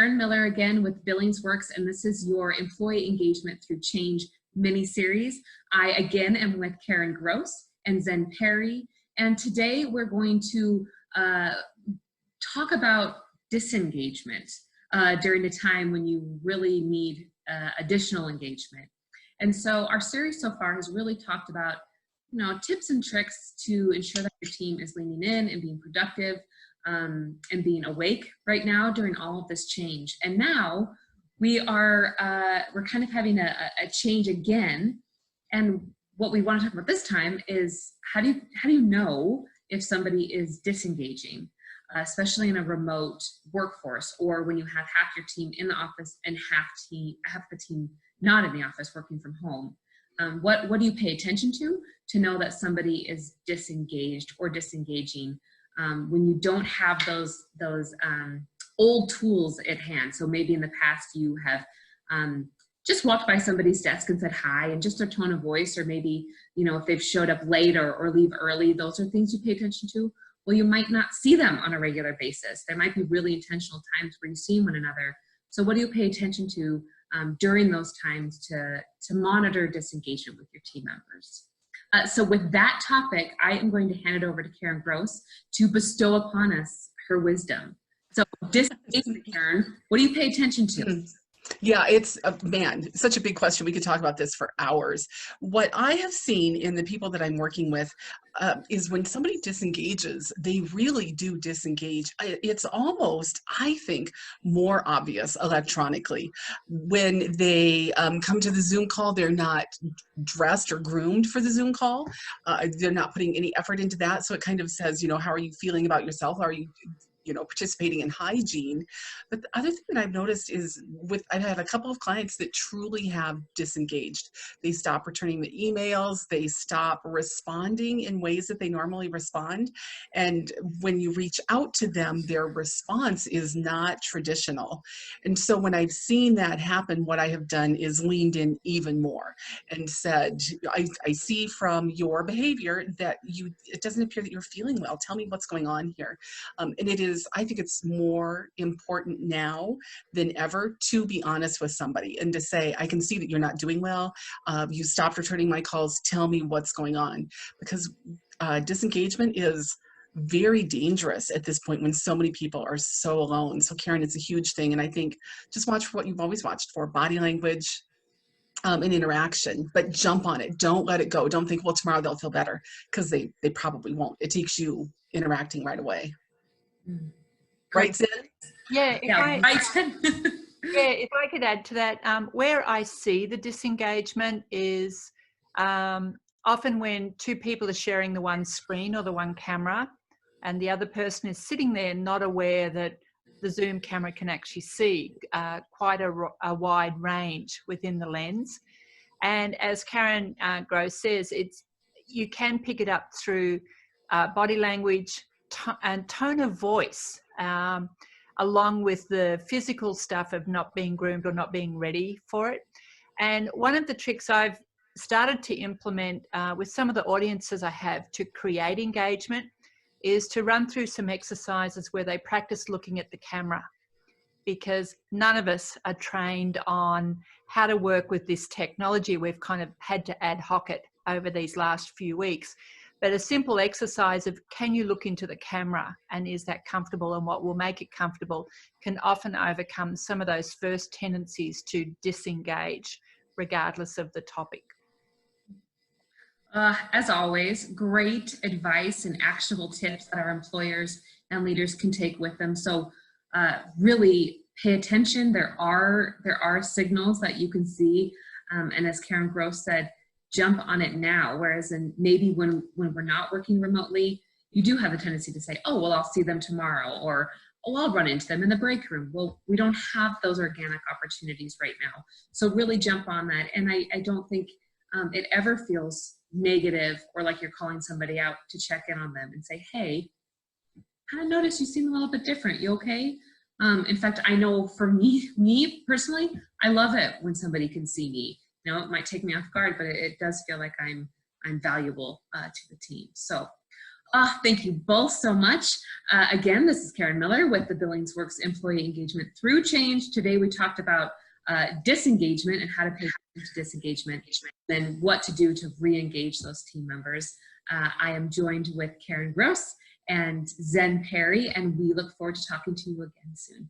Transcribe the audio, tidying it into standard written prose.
Karen Miller again with BillingsWorks, and this is your Employee Engagement Through Change mini-series. I again am with Karen Gross and Zen Perry, and today we're going to talk about disengagement during a time when you really need additional engagement. And so our series so far has really talked about, you know, tips and tricks to ensure that your team is leaning in and being productive and being awake right now during all of this change. And now we're kind of having a change again. And what we want to talk about this time is how do you know if somebody is disengaging, especially in a remote workforce, or when you have half your team in the office and half the team not in the office working from home. What do you pay attention to know that somebody is disengaged or disengaging when you don't have those old tools at hand? So maybe in the past you have just walked by somebody's desk and said hi, and just their tone of voice, or maybe, you know, if they've showed up late or leave early, those are things you pay attention to. Well, you might not see them on a regular basis. There might be really intentional times where you see one another. So what do you pay attention to during those times to monitor disengagement with your team members? So with that topic, I am going to hand it over to Karen Gross to bestow upon us her wisdom. So disengagement, Karen, what do you pay attention to? Yeah, it's, man, such a big question. We could talk about this for hours. What I have seen in the people that I'm working with is when somebody disengages, they really do disengage. It's almost, I think, more obvious electronically. When they come to the Zoom call, they're not dressed or groomed for the Zoom call. They're not putting any effort into that. So it kind of says, you know, how are you feeling about yourself? Are you participating in hygiene? But the other thing that I've noticed is I've had a couple of clients that truly have disengaged. They stop returning the emails, they stop responding in ways that they normally respond. And when you reach out to them, their response is not traditional. And so when I've seen that happen, what I have done is leaned in even more and said, I see from your behavior that it doesn't appear that you're feeling well. Tell me what's going on here. And I think it's more important now than ever to be honest with somebody and to say, I can see that you're not doing well. You stopped returning my calls. Tell me what's going on. Because disengagement is very dangerous at this point when so many people are so alone. So Karen, it's a huge thing. And I think just watch for what you've always watched for: body language and interaction, but jump on it. Don't let it go. Don't think, well, tomorrow they'll feel better, because they probably won't. It takes you interacting right away. Right, Sid? Yeah, if I could add to that, where I see the disengagement is often when two people are sharing the one screen or the one camera, and the other person is sitting there not aware that the Zoom camera can actually see quite a wide range within the lens. And as Karen Gross says, you can pick it up through body language and tone of voice, along with the physical stuff of not being groomed or not being ready for it. And one of the tricks I've started to implement with some of the audiences I have to create engagement is to run through some exercises where they practice looking at the camera, because none of us are trained on how to work with this technology. We've kind of had to ad hoc it over these last few weeks. But a simple exercise of, can you look into the camera, and is that comfortable, and what will make it comfortable, can often overcome some of those first tendencies to disengage regardless of the topic. As always, great advice and actionable tips that our employers and leaders can take with them. So really pay attention. There are signals that you can see. And as Karen Gross said, jump on it now. Whereas maybe when we're not working remotely, you do have a tendency to say, oh, well, I'll see them tomorrow, or, oh, I'll run into them in the break room. Well, we don't have those organic opportunities right now. So really jump on that. And I don't think it ever feels negative or like you're calling somebody out to check in on them and say, hey, kind of noticed you seem a little bit different. You okay? In fact, I know for me personally, I love it when somebody can see me. You know, it might take me off guard, but it does feel like I'm valuable to the team. So Thank you both so much. Again, this is Karen Miller with the BillingsWorks Employee Engagement Through Change. Today we talked about disengagement and how to pay attention to disengagement, and what to do to re-engage those team members. I am joined with Karen Gross and Zen Perry, and we look forward to talking to you again soon.